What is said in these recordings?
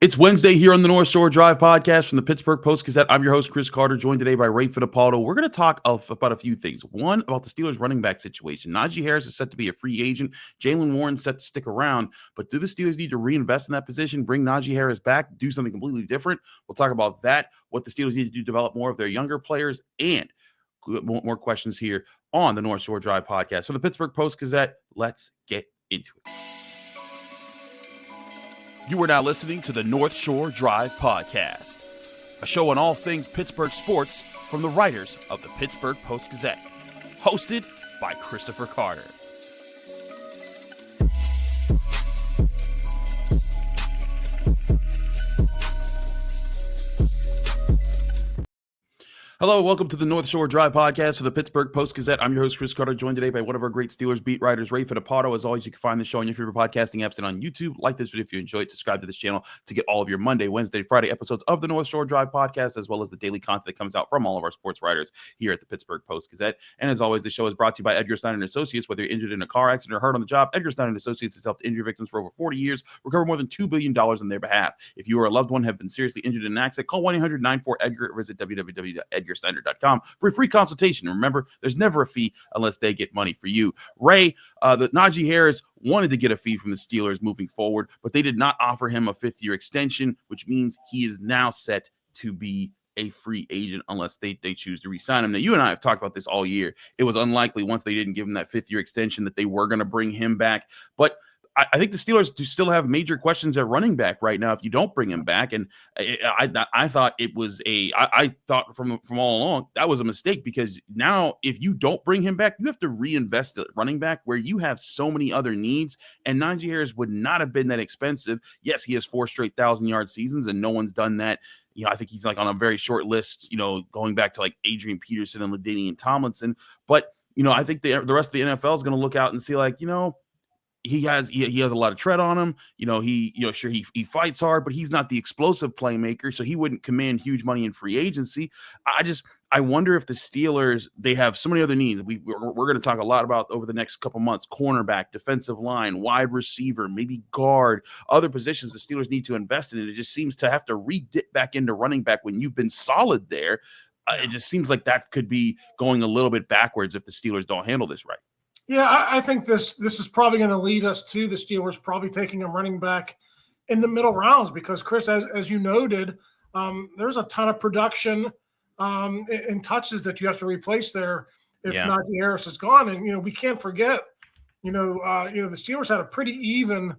It's Wednesday here on the North Shore Drive podcast from the Pittsburgh Post-Gazette. I'm your host, Chris Carter, joined today by Ray Fittipaldo. We're going to talk about a few things. One, about the Steelers running back situation. Najee Harris is set to be a free agent. Jaylen Warren set to stick around. But do the Steelers need to reinvest in that position, bring Najee Harris back, do something completely different? We'll talk about that, what the Steelers need to do to develop more of their younger players, and more questions here on the North Shore Drive podcast. So the Pittsburgh Post-Gazette, let's get into it. You are now listening to the North Shore Drive podcast, a show on all things Pittsburgh sports from the writers of the Pittsburgh Post-Gazette, hosted by Christopher Carter. Hello, welcome to the North Shore Drive podcast of the Pittsburgh Post-Gazette. I'm your host, Chris Carter, joined today by one of our great Steelers beat writers, Ray Fittipaldo. As always, you can find the show on your favorite podcasting apps and on YouTube. Like this video if you enjoy it. Subscribe to this channel to get all of your Monday, Wednesday, Friday episodes of the North Shore Drive podcast, as well as the daily content that comes out from all of our sports writers here at the Pittsburgh Post-Gazette. And as always, the show is brought to you by Edgar Snyder Associates. Whether you're injured in a car accident or hurt on the job, Edgar Snyder Associates has helped injury victims for over 40 years, recover more than $2 billion on their behalf. If you or a loved one have been seriously injured in an accident, call 1-800-94-EDGAR or visit www.edgarsnyder.com for a free consultation. And remember, there's never a fee unless they get money for you. Ray, the Najee Harris wanted to get a fee from the Steelers moving forward, but they did not offer him a fifth-year extension, which means he is now set to be a free agent unless they choose to re-sign him. Now, you and I have talked about this all year. It was unlikely once they didn't give him that fifth-year extension that they were going to bring him back. But I think the Steelers do still have major questions at running back right now if you don't bring him back. And I thought it was I thought from all along that was a mistake, because now if you don't bring him back, you have to reinvest at running back where you have so many other needs. And Najee Harris would not have been that expensive. Yes, he has 4 straight 1,000-yard seasons, and no one's done that. You know, I think he's like on a very short list, you know, going back to like Adrian Peterson and LaDainian Tomlinson. But, you know, I think the rest of the NFL is going to look out and see, like, you know, he has a lot of tread on him. You know, sure, he fights hard, but he's not the explosive playmaker, so he wouldn't command huge money in free agency. I wonder if the Steelers, they have so many other needs. We're going to talk a lot about over the next couple months: cornerback, defensive line, wide receiver, maybe guard, other positions the Steelers need to invest in. And it just seems to have to re-dip back into running back when you've been solid there. It just seems like that could be going a little bit backwards if the Steelers don't handle this right. Yeah, I think this is probably going to lead us to the Steelers probably taking a running back in the middle rounds because, Chris, as you noted, there's a ton of production and touches that you have to replace there if Najee Harris is gone. And, you know, we can't forget, the Steelers had a pretty even,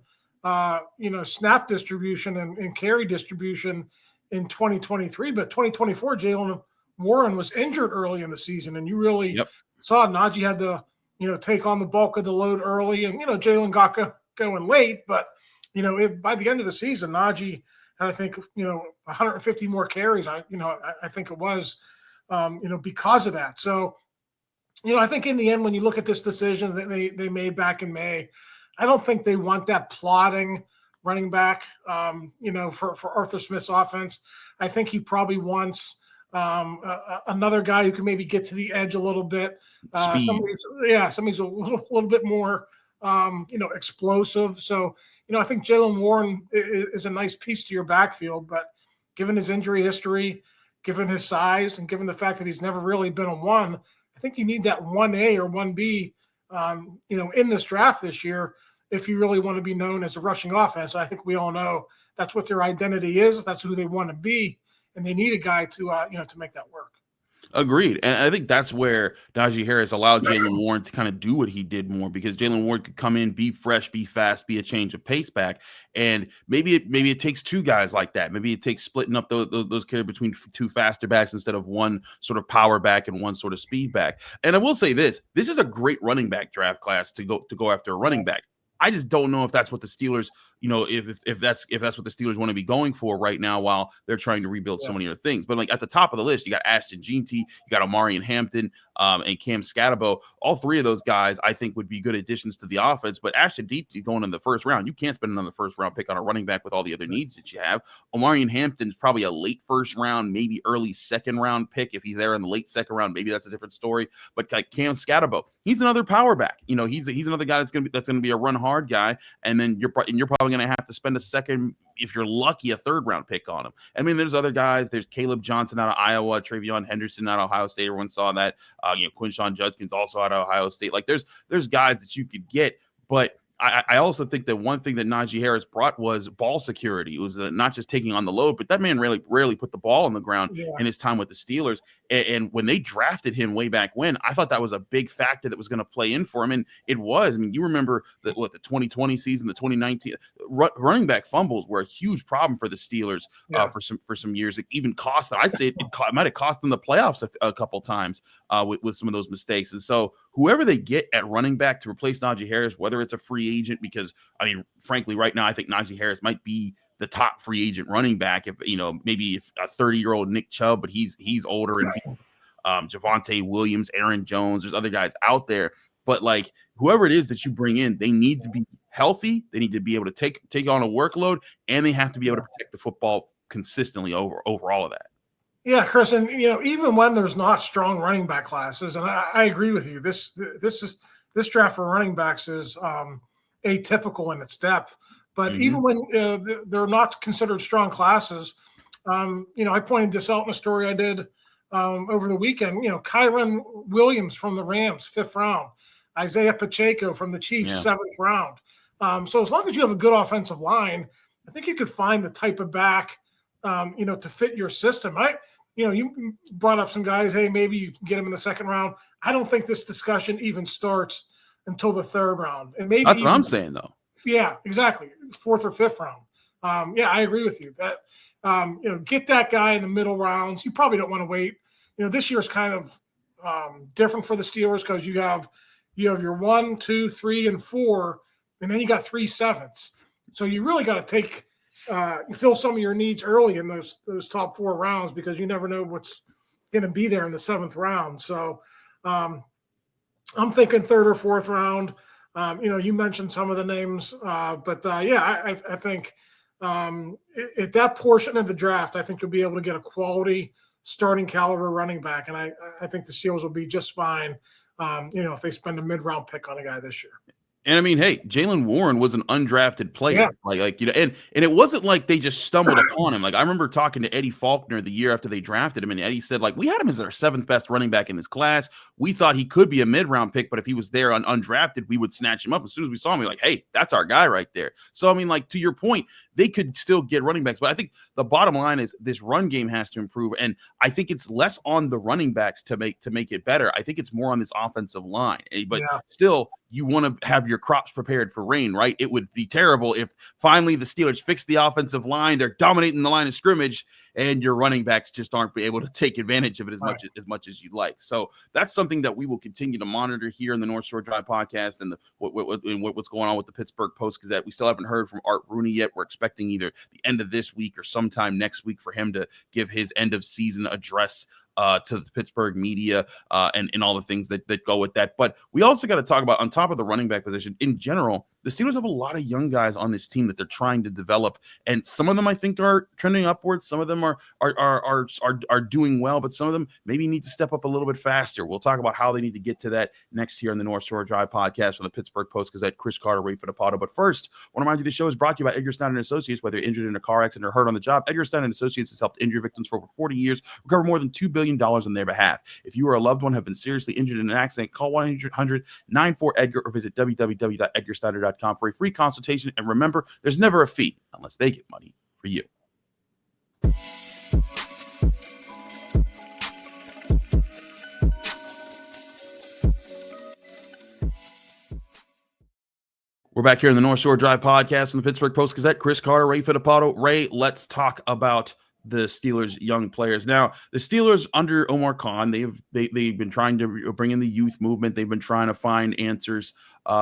snap distribution and carry distribution in 2023. But 2024, Jaylen Warren was injured early in the season, and you really saw Najee had to – take on the bulk of the load early. And, Jaylen got going late, but, by the end of the season, Najee had, I think, 150 more carries. I think it was, because of that. So, I think in the end, when you look at this decision that they made back in May, I don't think they want that plodding running back, for Arthur Smith's offense. I think he probably wants another guy who can maybe get to the edge a little bit. Somebody's a little bit more, explosive. So, I think Jaylen Warren is a nice piece to your backfield, but given his injury history, given his size, and given the fact that he's never really been a 1, I think you need that 1A or 1B, in this draft this year if you really want to be known as a rushing offense. I think we all know that's what their identity is. That's who they want to be. And they need a guy to make that work. Agreed. And I think that's where Najee Harris allowed Jaylen Warren to kind of do what he did more, because Jaylen Warren could come in, be fresh, be fast, be a change of pace back. And maybe it takes 2 guys like that. Maybe it takes splitting up those carries between 2 faster backs instead of 1 sort of power back and 1 sort of speed back. And I will say this is a great running back draft class to go after a running back. I just don't know if that's what the Steelers, if that's what the Steelers want to be going for right now while they're trying to rebuild so many other things. But like at the top of the list, you got Ashton, Jeanty, you got Omar Hampton, and Cam Skattebo. All 3 of those guys I think would be good additions to the offense. But Ashton, Jeanty going in the first round, you can't spend another first round pick on a running back with all the other needs that you have. Omar Hampton is probably a late first round, maybe early second round pick. If he's there in the late second round, maybe that's a different story. But like Cam Skattebo, he's another power back. He's another guy that's gonna be a run hard guy. And then you're probably probably going to have to spend a second, if you're lucky, a third-round pick on him. I mean, there's other guys. There's Caleb Johnson out of Iowa, TreVeyon Henderson out of Ohio State. Everyone saw that. Quinshon Judkins also out of Ohio State. Like, there's guys that you could get, but I also think that one thing that Najee Harris brought was ball security. It was not just taking on the load, but that man rarely put the ball on the ground in his time with the Steelers. And when they drafted him way back when, I thought that was a big factor that was going to play in for him. And it was. I mean, you remember the 2020 season, the 2019 running back fumbles were a huge problem for the Steelers for some years. It even cost them. I'd say it might have cost them the playoffs a couple times with some of those mistakes. And so whoever they get at running back to replace Najee Harris, whether it's a free agent, because I mean, frankly, right now I think Najee Harris might be the top free agent running back. If maybe if a 30-year-old Nick Chubb, but he's older, and Javonte Williams, Aaron Jones, there's other guys out there. But like whoever it is that you bring in, they need to be healthy. They need to be able to take on a workload, and they have to be able to protect the football consistently over all of that. Yeah, Chris, and even when there's not strong running back classes, and I agree with you, this draft for running backs is atypical in its depth. But even when they're not considered strong classes, I pointed this out in a story I did over the weekend. Kyron Williams from the Rams, 5th round. Isaiah Pacheco from the Chiefs, 7th round. So as long as you have a good offensive line, I think you could find the type of back, to fit your system. You brought up some guys, hey, maybe you can get them in the 2nd round. I don't think this discussion even starts until the 3rd round. And maybe that's what I'm saying, though. Yeah, exactly. 4th or 5th round. I agree with you that, get that guy in the middle rounds. You probably don't want to wait. This year's kind of different for the Steelers because you have your 1, 2, 3, and 4, and then you got 3 7ths. So you really got to fill some of your needs early in those top 4 rounds because you never know what's going to be there in the 7th round. So I'm thinking 3rd or 4th round. You mentioned some of the names, but I think at that portion of the draft, I think you'll be able to get a quality starting caliber running back, and I think the Steelers will be just fine. If they spend a mid-round pick on a guy this year. And I mean, hey, Jaylen Warren was an undrafted player, and it wasn't like they just stumbled upon him. Like I remember talking to Eddie Faulkner the year after they drafted him, and Eddie said, like, we had him as our 7th best running back in this class. We thought he could be a mid-round pick, but if he was there undrafted, we would snatch him up. As soon as we saw him, we were like, hey, that's our guy right there. So I mean, like to your point, they could still get running backs, but I think the bottom line is this run game has to improve, and I think it's less on the running backs to make it better. I think it's more on this offensive line, but still. You want to have your crops prepared for rain, right? It would be terrible if finally the Steelers fix the offensive line, they're dominating the line of scrimmage, and your running backs just aren't able to take advantage of it as much as you'd like. So that's something that we will continue to monitor here in the North Shore Drive podcast and what's going on with the Pittsburgh Post-Gazette. We still haven't heard from Art Rooney yet. We're expecting either the end of this week or sometime next week for him to give his end of season address to the Pittsburgh media and all the things that go with that. But we also got to talk about, on top of the running back position, in general, the Steelers have a lot of young guys on this team that they're trying to develop, and some of them I think are trending upwards. Some of them are doing well, but some of them maybe need to step up a little bit faster. We'll talk about how they need to get to that next here on the North Shore Drive podcast from the Pittsburgh Post-Gazette. Chris Carter, Ray Fittipaldo. But first, I want to remind you the show is brought to you by Edgar Snyder Associates. Whether you're injured in a car accident or hurt on the job, Edgar Snyder Associates has helped injury victims for over 40 years, recover more than $2 billion on their behalf. If you or a loved one have been seriously injured in an accident, call 1-800-94-EDGAR or visit www.edgarsnyder.com for a free consultation. And remember, there's never a fee unless they get money for you. We're back here in the North Shore Drive podcast on the Pittsburgh Post-Gazette. Chris Carter, Ray Fittipaldo. Ray, let's talk about the Steelers' young players. Now, the Steelers under Omar Khan, they've been trying to bring in the youth movement. They've been trying to find answers, in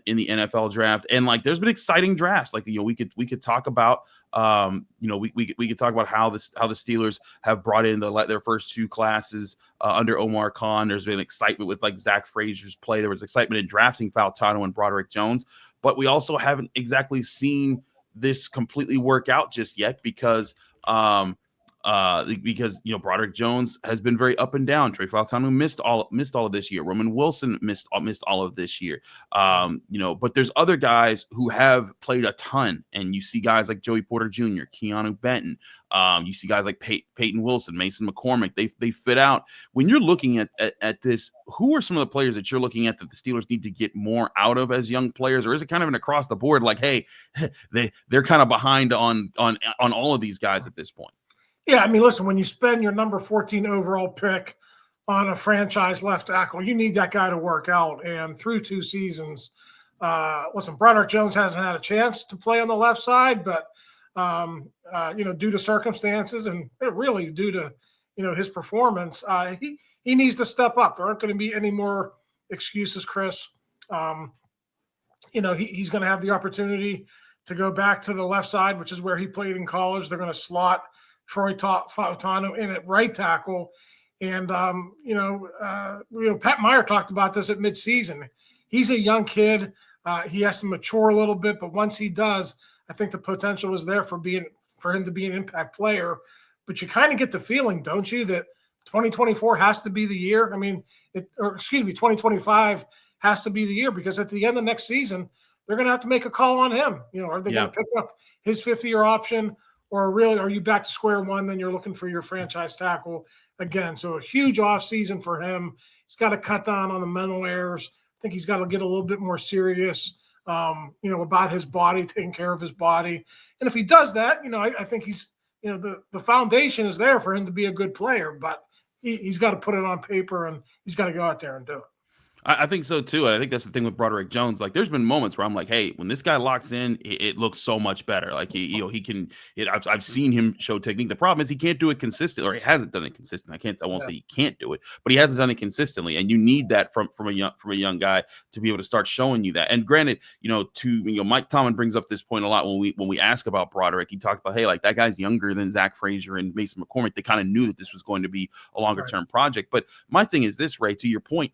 the NFL draft. And like, there's been exciting drafts. Like, we could talk about, we could talk about how the Steelers have brought in their first 2 classes under Omar Khan. There's been excitement with like Zach Frazier's play. There was excitement in drafting Fautano and Broderick Jones, but we also haven't exactly seen this completely work out just yet because because Broderick Jones has been very up and down. Trey Fautanu missed all of this year. Roman Wilson missed all of this year. But there's other guys who have played a ton, and you see guys like Joey Porter Jr., Keeanu Benton. You see guys like Peyton Wilson, Mason McCormick. They fit out. When you're looking at this, who are some of the players that you're looking at that the Steelers need to get more out of as young players, or is it kind of an across the board like, hey, they're kind of behind on all of these guys at this point? Yeah, I mean, listen, when you spend your number 14 overall pick on a franchise left tackle, you need that guy to work out. And through 2 seasons, listen, Broderick Jones hasn't had a chance to play on the left side, but due to circumstances and really due to his performance, he needs to step up. There aren't going to be any more excuses, Chris. He's going to have the opportunity to go back to the left side, which is where he played in college. They're going to slot Troy Fautanu in at right tackle. And, Pat Meyer talked about this at midseason. He's a young kid. He has to mature a little bit, but once he does, I think the potential is there for him to be an impact player. But you kind of get the feeling, don't you, that 2024 has to be the year? I mean, 2025 has to be the year, because at the end of next season, they're going to have to make a call on him. Are they going to pick up his 5th-year option? Or really, are you back to square one? Then you're looking for your franchise tackle again. So a huge offseason for him. He's got to cut down on the mental errors. I think he's got to get a little bit more serious, about his body, taking care of his body. And if he does that, I think he's, the foundation is there for him to be a good player. But he's got to put it on paper, and he's got to go out there and do it. I think so too. I think that's the thing with Broderick Jones. Like, there's been moments where I'm like, hey, when this guy locks in, it looks so much better. Like he can. I've seen him show technique. The problem is he can't do it consistently, or he hasn't done it consistently. I won't say he can't do it, but he hasn't done it consistently. And you need that from a young guy to be able to start showing you that. And granted, Mike Tomlin brings up this point a lot when we ask about Broderick. He talked about, hey, like, that guy's younger than Zach Frazier and Mason McCormick. They kind of knew that this was going to be a longer term project. But my thing is this, Ray, to your point.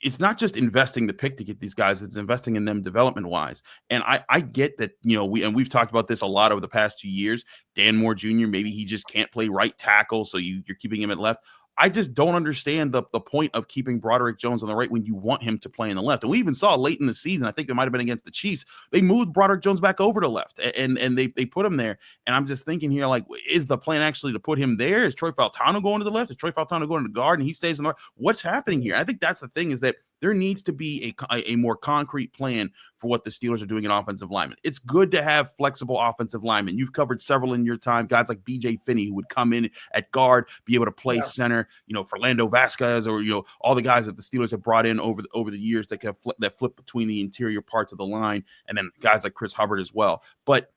It's not just investing the pick to get these guys, it's investing in them development wise. And I get that, we've talked about this a lot over the past 2 years. Dan Moore Jr., maybe he just can't play right tackle, so you're keeping him at left. I just don't understand the point of keeping Broderick Jones on the right when you want him to play in the left. And we even saw late in the season, I think it might have been against the Chiefs, they moved Broderick Jones back over to left, and they put him there. And I'm just thinking here, like, is the plan actually to put him there? Is Troy Fautanu going to the left? Is Troy Fautanu going to the guard and he stays on the right? What's happening here? I think that's the thing, is that there needs to be a more concrete plan for what the Steelers are doing in offensive linemen. It's good to have flexible offensive linemen. You've covered several in your time, guys like B.J. Finney, who would come in at guard, be able to play center, Fernando Vasquez, or, all the guys that the Steelers have brought in over the years that flip between the interior parts of the line, and then guys like Chris Hubbard as well. But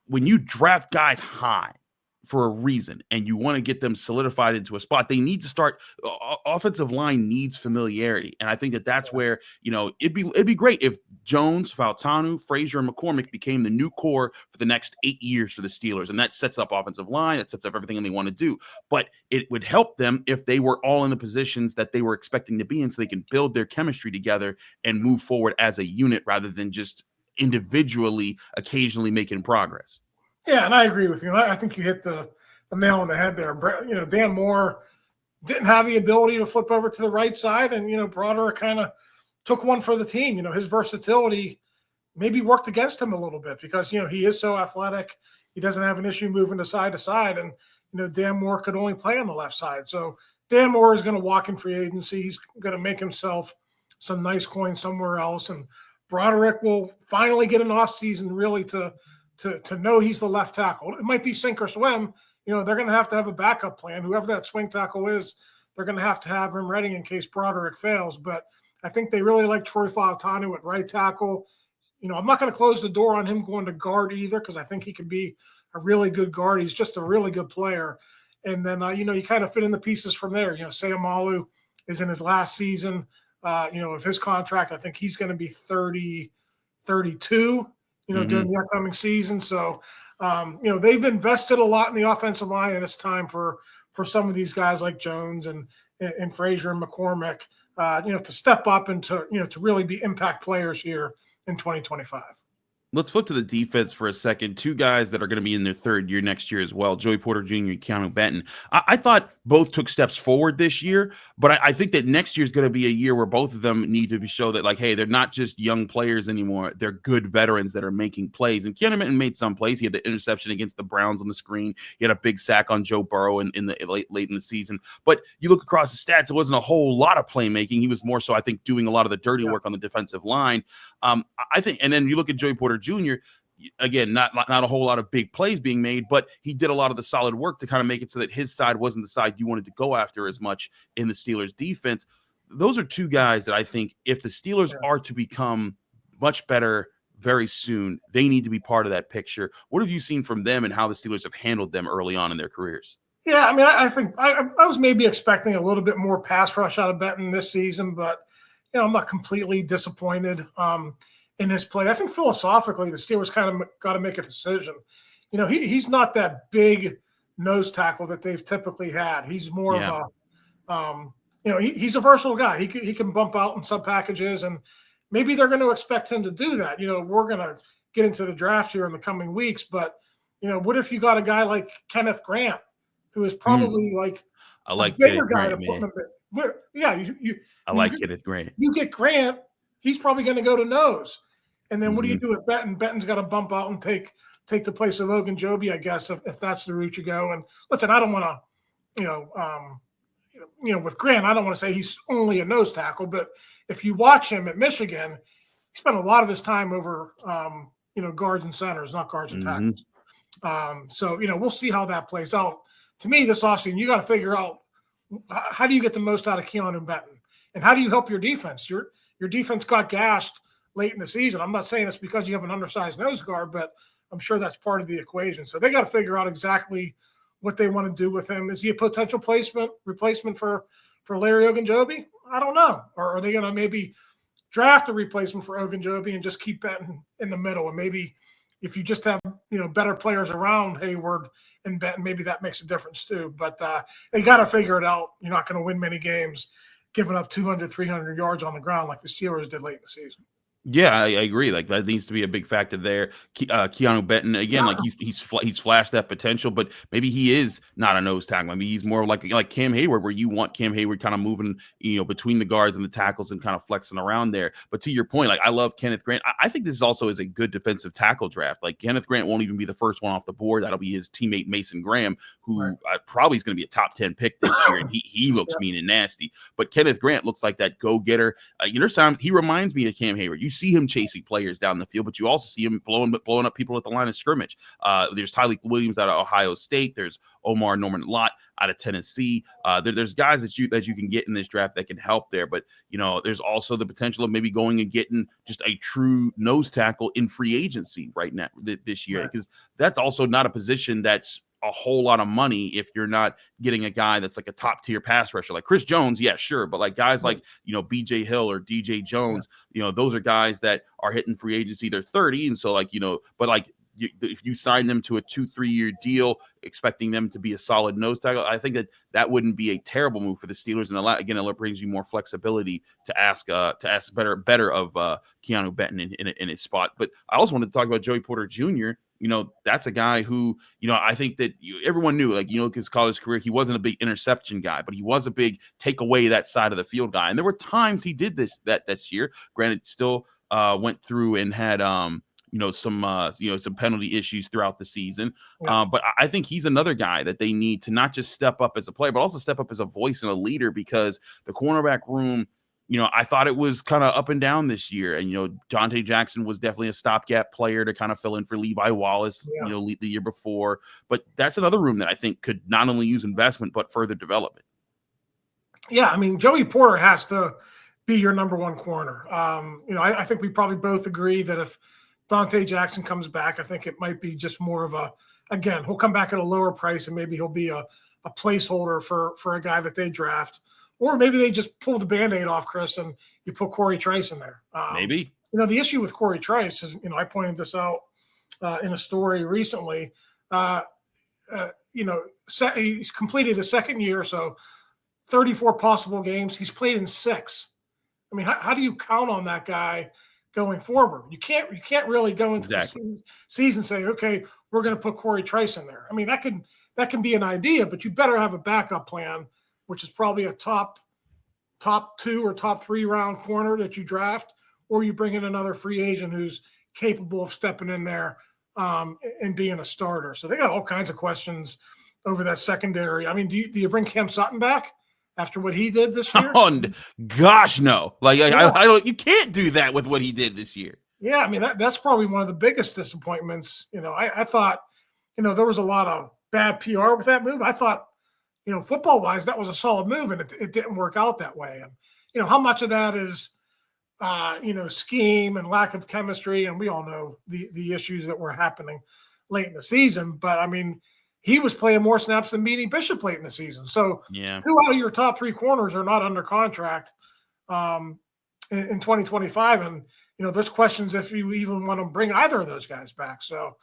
when you draft guys high for a reason, and you want to get them solidified into a spot, they need to start. Offensive line needs familiarity, and I think that's where it'd be great if Jones, Fautanu, Frazier, and McCormick became the new core for the next 8 years for the Steelers, and that sets up offensive line, that sets up everything they want to do. But it would help them if they were all in the positions that they were expecting to be in, so they can build their chemistry together and move forward as a unit rather than just individually occasionally making progress. Yeah, and I agree with you. I think you hit the nail on the head there. Dan Moore didn't have the ability to flip over to the right side, and, Broderick kind of took one for the team. His versatility maybe worked against him a little bit because, he is so athletic. He doesn't have an issue moving to side, and, Dan Moore could only play on the left side. So Dan Moore is going to walk in free agency. He's going to make himself some nice coin somewhere else, and Broderick will finally get an offseason really to know he's the left tackle. It might be sink or swim. They're going to have a backup plan. Whoever that swing tackle is, they're going to have him ready in case Broderick fails. But I think they really like Troy Fautanu at right tackle. I'm not going to close the door on him going to guard either, because I think he could be a really good guard. He's just a really good player. And then, you kind of fit in the pieces from there. Sayamalu is in his last season, of his contract. I think he's going to be 32. During the upcoming season. So, they've invested a lot in the offensive line, and it's time for some of these guys like Jones and Frazier and McCormick, to step up and to really be impact players here in 2025. Let's flip to the defense for a second. Two guys that are going to be in their third year next year as well, Joey Porter Jr. and Keeanu Benton. I thought both took steps forward this year, but I think that next year is going to be a year where both of them need to show that, like, hey, they're not just young players anymore. They're good veterans that are making plays. And Keeanu Benton made some plays. He had the interception against the Browns on the screen. He had a big sack on Joe Burrow in the late in the season. But you look across the stats, it wasn't a whole lot of playmaking. He was more so, I think, doing a lot of the dirty work on the defensive line. I think, and then you look at Joey Porter Jr., again, not a whole lot of big plays being made, but he did a lot of the solid work to kind of make it so that his side wasn't the side you wanted to go after as much in the Steelers defense. Those are two guys that I think if the Steelers are to become much better very soon, they need to be part of that picture. What have you seen from them and how the Steelers have handled them early on in their careers? Yeah, I mean, I think I was maybe expecting a little bit more pass rush out of Benton this season, but I'm not completely disappointed in his play. I think philosophically, the Steelers kind of got to make a decision. He's not that big nose tackle that they've typically had. He's more of a, he's a versatile guy. He can bump out in some packages, and maybe they're going to expect him to do that. We're going to get into the draft here in the coming weeks, but what if you got a guy like Kenneth Grant, who is probably like I like a bigger Kenneth guy Grant, to put him in. Yeah, I like Kenneth Grant. You get Grant, he's probably going to go to nose. And then what do you do with Benton? Benton's got to bump out and take the place of Ogunjobi, I guess, if that's the route you go. And listen, I don't want to, with Grant, I don't want to say he's only a nose tackle, but if you watch him at Michigan, he spent a lot of his time over, guards and centers, not guards and tackles. So we'll see how that plays out. To me, this offseason, you got to figure out how do you get the most out of Keeanu Benton, and how do you help your defense? Your defense got gashed late in the season. I'm not saying it's because you have an undersized nose guard, but I'm sure that's part of the equation. So they got to figure out exactly what they want to do with him. Is he a potential replacement for Larry Ogunjobi? I don't know. Or are they going to maybe draft a replacement for Ogunjobi and just keep Benton in the middle? And maybe if you just have better players around Hayward and Benton, maybe that makes a difference too. But they got to figure it out. You're not going to win many games giving up 200, 300 yards on the ground like the Steelers did late in the season. Yeah, I agree. Like that needs to be a big factor there. Keeanu Benton, again, like he's flashed that potential, but maybe he is not a nose tackle. Maybe he's more like Cam Hayward, where you want Cam Hayward kind of moving, between the guards and the tackles and kind of flexing around there. But to your point, like I love Kenneth Grant. I think this also is a good defensive tackle draft. Like Kenneth Grant won't even be the first one off the board. That'll be his teammate Mason Graham, who probably is going to be a top 10 pick this year, and he looks mean and nasty. But Kenneth Grant looks like that go getter. Sometimes he reminds me of Cam Hayward. You see him chasing players down the field, but you also see him blowing up people at the line of scrimmage. There's Tyleik Williams out of Ohio State. There's Omar Norman Lott out of Tennessee. There's guys that you can get in this draft that can help there. But there's also the potential of maybe going and getting just a true nose tackle in free agency right now this year, because that's also not a position that's a whole lot of money if you're not getting a guy that's like a top tier pass rusher like Chris Jones. Yeah, sure. But like guys like, BJ Hill or DJ Jones, those are guys that are hitting free agency. They're 30. And so but like if you sign them to a 2-3 year deal, expecting them to be a solid nose tackle, I think that wouldn't be a terrible move for the Steelers. And it brings you more flexibility to ask better of Keeanu Benton in his spot. But I also wanted to talk about Joey Porter Jr. That's a guy who, I think that everyone knew, his college career, he wasn't a big interception guy, but he was a big take away that side of the field guy. And there were times he did this year. Granted, still went through and had, some penalty issues throughout the season. But I think he's another guy that they need to not just step up as a player, but also step up as a voice and a leader, because the cornerback room, I thought it was kind of up and down this year. And, Donte Jackson was definitely a stopgap player to kind of fill in for Levi Wallace, the year before. But that's another room that I think could not only use investment, but further development. Yeah, I mean, Joey Porter has to be your number one corner. I think we probably both agree that if Donte Jackson comes back, I think it might be just more of he'll come back at a lower price, and maybe he'll be a placeholder for a guy that they draft. Or maybe they just pull the Band-Aid off, Chris, and you put Corey Trice in there. Maybe. The issue with Corey Trice is, I pointed this out in a story recently. He's completed his second year, so 34 possible games. He's played in 6. I mean, how do you count on that guy going forward. You can't really go into Exactly. the season saying, okay, we're going to put Corey Trice in there. I mean, that can be an idea, but you better have a backup plan, which is probably a top 2 or top 3 round corner that you draft, or you bring in another free agent who's capable of stepping in there and being a starter. So they got all kinds of questions over that secondary. I mean, do you bring Cam Sutton back after what he did this year? Oh, gosh, no. Like, yeah. I don't. You can't do that with what he did this year. Yeah, I mean, that's probably one of the biggest disappointments. I thought, there was a lot of bad PR with that move. I thought, football-wise, that was a solid move, and it didn't work out that way. And, how much of that is, scheme and lack of chemistry, and we all know the issues that were happening late in the season. But, I mean, he was playing more snaps than Meany Bishop late in the season. So yeah, 2 out of your top 3 corners are not under contract in 2025. And, there's questions if you even want to bring either of those guys back. So,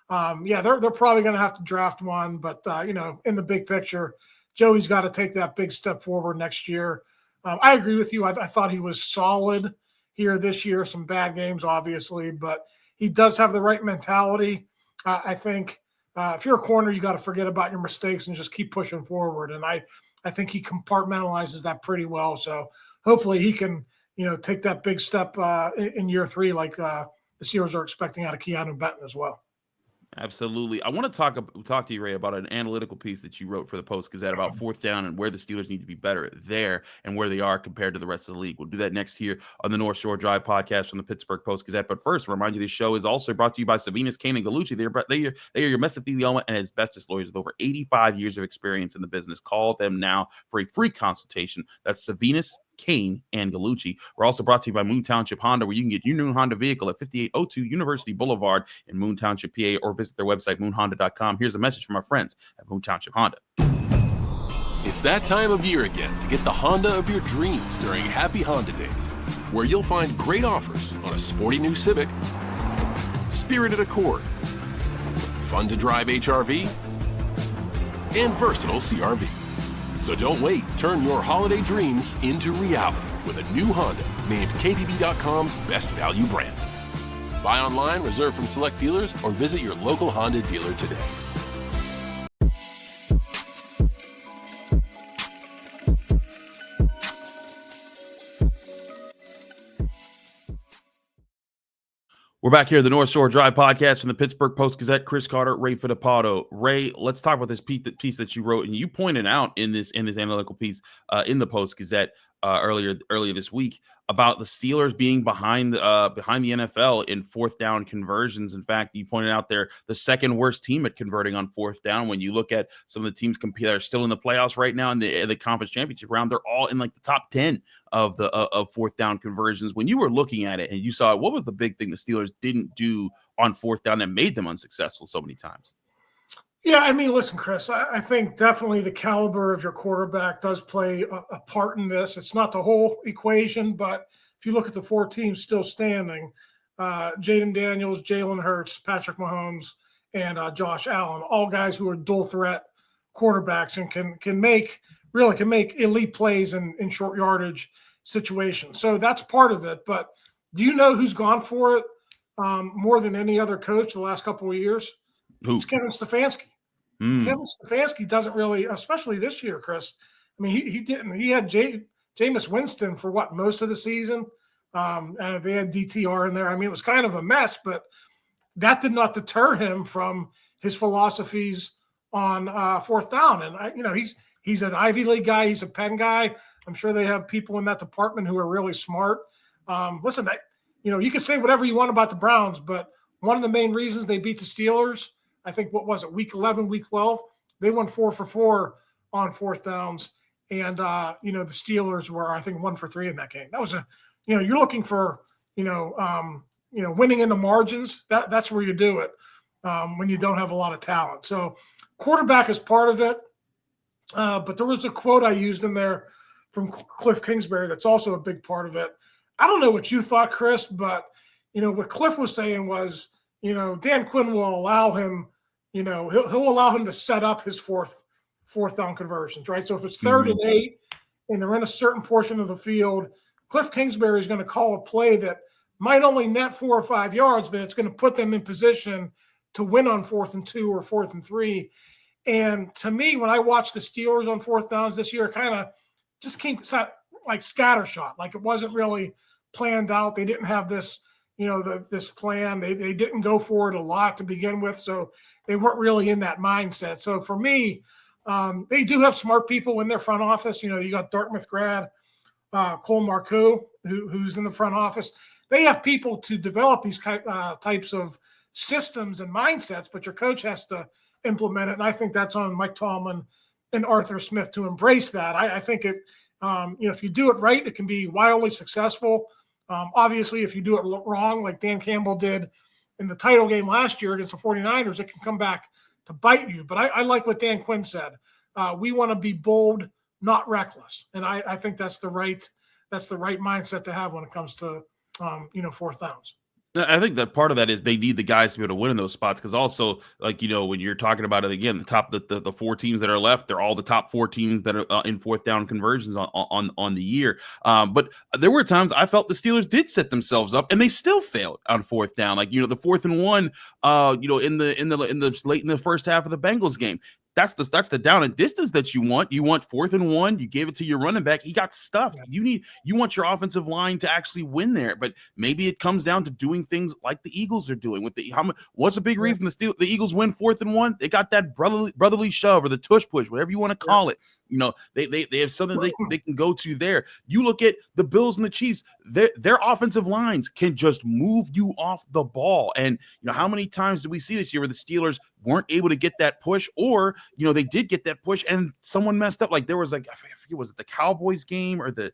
they're probably going to have to draft one. But, in the big picture, Joey's got to take that big step forward next year. I agree with you. I thought he was solid here this year. Some bad games, obviously, but he does have the right mentality. I think if you're a corner, you got to forget about your mistakes and just keep pushing forward. And I think he compartmentalizes that pretty well. So hopefully he can, take that big step in year 3, like the Steelers are expecting out of Keeanu Benton as well. Absolutely. I want to talk to you, Ray, about an analytical piece that you wrote for the Post-Gazette about 4th down and where the Steelers need to be better there and where they are compared to the rest of the league. We'll do that next here on the North Shore Drive podcast from the Pittsburgh Post-Gazette. But first, remind you this show is also brought to you by Savinas, Kane, and Gallucci. They are your mesothelioma and asbestos lawyers with over 85 years of experience in the business. Call them now for a free consultation. That's Savinas, Kane, and Gallucci. We're also brought to you by Moon Township Honda, where you can get your new Honda vehicle at 5802 University Boulevard in Moon Township, PA, or visit their website, moonhonda.com. Here's a message from our friends at Moon Township Honda. It's that time of year again to get the Honda of your dreams during Happy Honda Days, where you'll find great offers on a sporty new Civic, spirited Accord, fun-to-drive HRV, and versatile CRV. So don't wait. Turn your holiday dreams into reality with a new Honda named KBB.com's best value brand. Buy online, reserve from select dealers, or visit your local Honda dealer today. We're back here at the North Shore Drive podcast from the Pittsburgh Post-Gazette. Chris Carter, Ray Fittipaldo. Ray, let's talk about this piece that you wrote, and you pointed out in this analytical piece in the Post-Gazette earlier this week about the Steelers being behind the NFL in 4th down conversions. In fact, you pointed out they're the second worst team at converting on 4th down. When you look at some of the teams that are still in the playoffs right now in the conference championship round, they're all in like the top 10 of 4th down conversions. When you were looking at it and you saw it, what was the big thing the Steelers didn't do on 4th down that made them unsuccessful so many times? Yeah, I mean, listen, Chris, I think definitely the caliber of your quarterback does play a part in this. It's not the whole equation, but if you look at the 4 teams still standing, Jaden Daniels, Jalen Hurts, Patrick Mahomes, and Josh Allen, all guys who are dual threat quarterbacks and can make elite plays in short yardage situations. So that's part of it. But do you know who's gone for it more than any other coach the last couple of years? Who? It's Kevin Stefanski. Kevin Stefanski doesn't really, especially this year, Chris. I mean, he didn't. He had Jameis Winston for most of the season. And they had DTR in there. I mean, it was kind of a mess, but that did not deter him from his philosophies on 4th down. And he's an Ivy League guy. He's a Penn guy. I'm sure they have people in that department who are really smart. Listen, you can say whatever you want about the Browns, but one of the main reasons they beat the Steelers, I think, what was it, week 11, week 12? They won 4 for 4 on 4th downs. And, the Steelers were, I think, 1 for 3 in that game. That was you're looking for, winning in the margins. That's where you do it when you don't have a lot of talent. So quarterback is part of it. But there was a quote I used in there from Cliff Kingsbury that's also a big part of it. I don't know what you thought, Chris, but, what Cliff was saying was, Dan Quinn will allow him, he'll allow him to set up his fourth down conversions, right? So if it's 3rd and 8 and they're in a certain portion of the field, Cliff Kingsbury is going to call a play that might only net 4 or 5 yards, but it's going to put them in position to win on 4th and 2 or 4th and 3. And to me, when I watched the Steelers on 4th downs this year, it kind of just came like scattershot. Like it wasn't really planned out. They didn't have this, this plan. They didn't go for it a lot to begin with. So they weren't really in that mindset. So for me, they do have smart people in their front office. You got Dartmouth grad, Cole Marcoux, who's in the front office. They have people to develop these types of systems and mindsets, but your coach has to implement it. And I think that's on Mike Tomlin and Arthur Smith to embrace that. I think it, if you do it right, it can be wildly successful. Obviously, if you do it wrong, like Dan Campbell did in the title game last year against the 49ers, it can come back to bite you. But I like what Dan Quinn said. We want to be bold, not reckless. And I think that's the right mindset to have when it comes to 4th downs. I think that part of that is they need the guys to be able to win in those spots, because also, like, when you're talking about it again, the 4 teams that are left, they're all the top 4 teams that are in 4th down conversions on the year. But there were times I felt the Steelers did set themselves up, and they still failed on 4th down. Like the 4th and 1, in the late in the first half of the Bengals game. That's the down and distance that you want. You want 4th and 1. You gave it to your running back. He got stuffed. You want your offensive line to actually win there. But maybe it comes down to doing things like the Eagles are doing. What's a big reason the Eagles win 4th and 1? They got that brotherly shove or the tush push, whatever you want to call it. They have something they can go to there. You look at the Bills and the Chiefs, their offensive lines can just move you off the ball. And how many times did we see this year where the Steelers weren't able to get that push, or they did get that push and someone messed up? Like there was I forget, was it the Cowboys game or the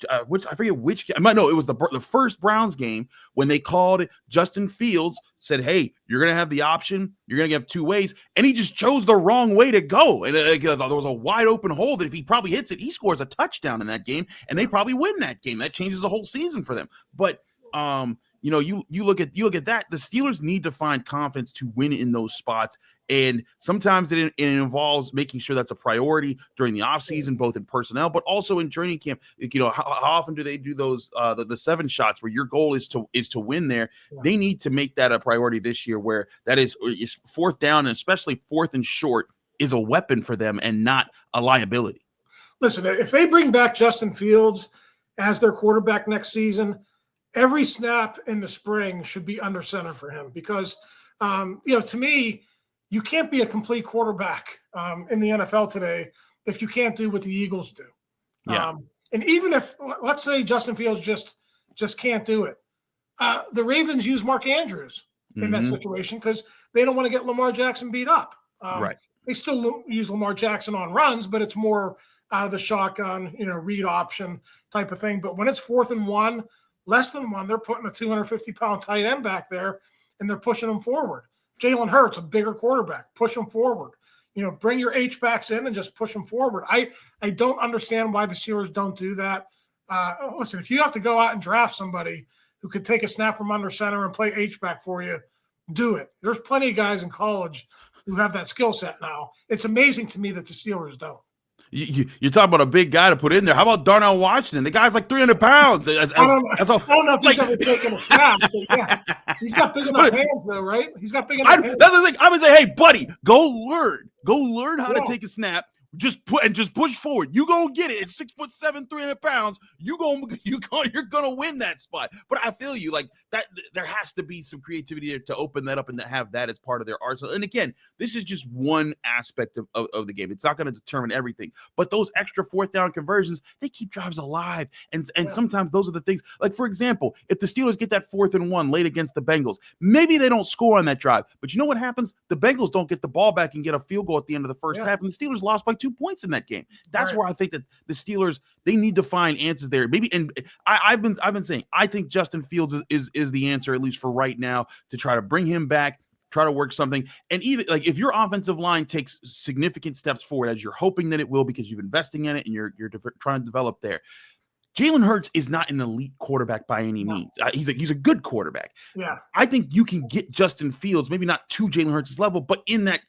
I forget which game. No, it was the first Browns game when they called Justin Fields, said, "Hey, you're going to have the option. You're going to get 2 ways." And he just chose the wrong way to go. And there was a wide open hole that if he probably hits it, he scores a touchdown in that game, and they probably win that game. That changes the whole season for them. But you look at that. The Steelers need to find confidence to win in those spots. And sometimes it involves making sure that's a priority during the offseason, both in personnel, but also in training camp. How often do they do those the 7 shots where your goal is to win there? Yeah. They need to make that a priority this year, where that is 4th down, and especially 4th and short is a weapon for them and not a liability. Listen, if they bring back Justin Fields as their quarterback next season, every snap in the spring should be under center for him, because to me, you can't be a complete quarterback in the NFL today if you can't do what the Eagles do. Yeah. And even if, let's say, Justin Fields just can't do it, the Ravens use Mark Andrews in that situation because they don't want to get Lamar Jackson beat up. Right. They still use Lamar Jackson on runs, but it's more out of the shotgun, read option type of thing. But when it's 4th and 1, less than 1, they're putting a 250-pound tight end back there, and they're pushing them forward. Jalen Hurts, a bigger quarterback, push them forward. Bring your H-backs in and just push them forward. I don't understand why the Steelers don't do that. Listen, if you have to go out and draft somebody who could take a snap from under center and play H-back for you, do it. There's plenty of guys in college who have that skill set now. It's amazing to me that the Steelers don't. You're talking about a big guy to put in there. How about Darnell Washington? The guy's like 300 pounds. I don't know if he's ever taken a snap. But yeah, he's got big enough hands, though, right? He's got big enough hands. That's the thing. I would say, hey, buddy, go learn how to take a snap. Just push forward. You gonna get it. It's 6'7", 300 pounds. You're gonna win that spot. But I feel you, like that. There has to be some creativity to open that up and to have that as part of their arsenal. And again, this is just one aspect of the game. It's not going to determine everything. But those extra 4th down conversions, they keep drives alive. And sometimes those are the things. Like, for example, if the Steelers get that 4th and 1 late against the Bengals, maybe they don't score on that drive. But you know what happens? The Bengals don't get the ball back and get a field goal at the end of the first half, and the Steelers lost by 2 points in that game. That's where I think that the Steelers, they need to find answers there. Maybe, and I've been saying, I think Justin Fields is the answer, at least for right now, to try to bring him back, try to work something. And even like if your offensive line takes significant steps forward, as you're hoping that it will, because you're investing in it and you're trying to develop there, Jalen Hurts is not an elite quarterback by any means. He's a good quarterback. Yeah. I think you can get Justin Fields, maybe not to Jalen Hurts' level, but in that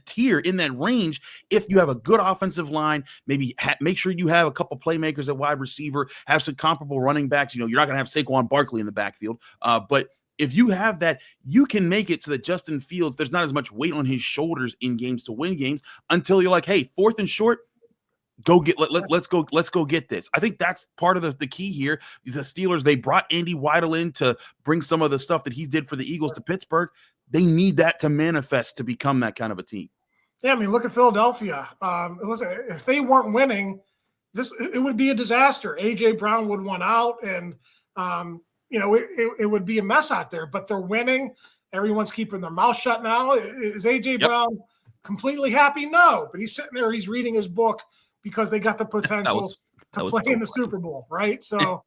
tier, in that range, if you have a good offensive line, maybe make sure you have a couple playmakers at wide receiver, have some comparable running backs. You're not going to have Saquon Barkley in the backfield, but if you have that, you can make it so that Justin Fields, there's not as much weight on his shoulders in games to win games until you're like, hey, 4th and short, let's go get this. I think that's part of the key here. The Steelers, they brought Andy Weidel in to bring some of the stuff that he did for the Eagles to Pittsburgh. They need that to manifest to become that kind of a team. Yeah, I mean, look at Philadelphia. Listen, if they weren't winning, it would be a disaster. A.J. Brown would want out, and it would be a mess out there. But they're winning. Everyone's keeping their mouth shut now. Is A.J. Brown completely happy? No, but he's sitting there. He's reading his book because they got the potential to play in the Super Bowl, right? So,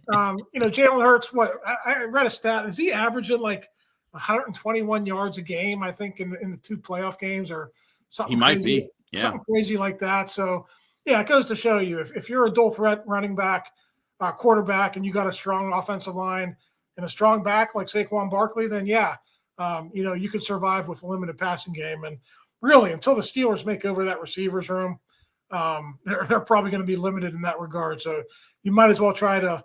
Jalen Hurts, I read a stat. Is he averaging like 121 yards a game, I think, in the 2 playoff games or something? He might be. Yeah. Something crazy like that. So, yeah, it goes to show you if you're a dual threat running back, quarterback, and you got a strong offensive line and a strong back like Saquon Barkley, then, you can survive with a limited passing game. And really, until the Steelers make over that receivers room, they're probably going to be limited in that regard. So you might as well try to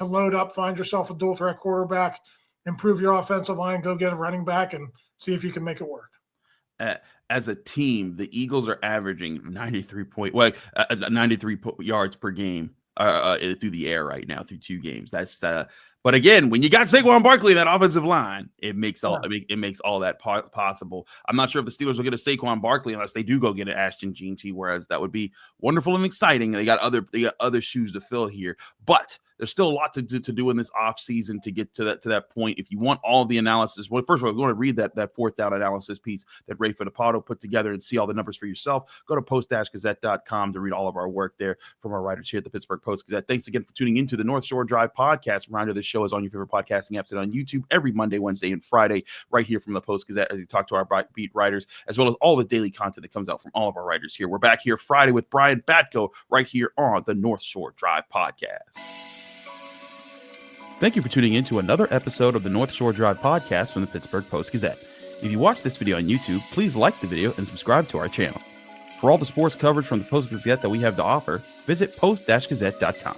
load up, find yourself a dual threat quarterback, improve your offensive line, go get a running back, and see if you can make it work. As a team, the Eagles are averaging 93 yards per game through the air right now through 2 games. But again, when you got Saquon Barkley in that offensive line, it makes all that possible. I'm not sure if the Steelers will get a Saquon Barkley unless they do go get an Ashton Jeanty, whereas that would be wonderful and exciting. They got other shoes to fill here, but there's still a lot to do in this offseason to get to that point. If you want all the analysis, well, first of all, if you want to read that 4th down analysis piece that Ray Fittipaldo put together and see all the numbers for yourself, go to post-gazette.com to read all of our work there from our writers here at the Pittsburgh Post-Gazette. Thanks again for tuning into the North Shore Drive podcast. Reminder, this show is on your favorite podcasting apps and on YouTube every Monday, Wednesday, and Friday, right here from the Post-Gazette as we talk to our beat writers, as well as all the daily content that comes out from all of our writers here. We're back here Friday with Brian Batko right here on the North Shore Drive podcast. Thank you for tuning in to another episode of the North Shore Drive podcast from the Pittsburgh Post-Gazette. If you watch this video on YouTube, please like the video and subscribe to our channel. For all the sports coverage from the Post-Gazette that we have to offer, visit post-gazette.com.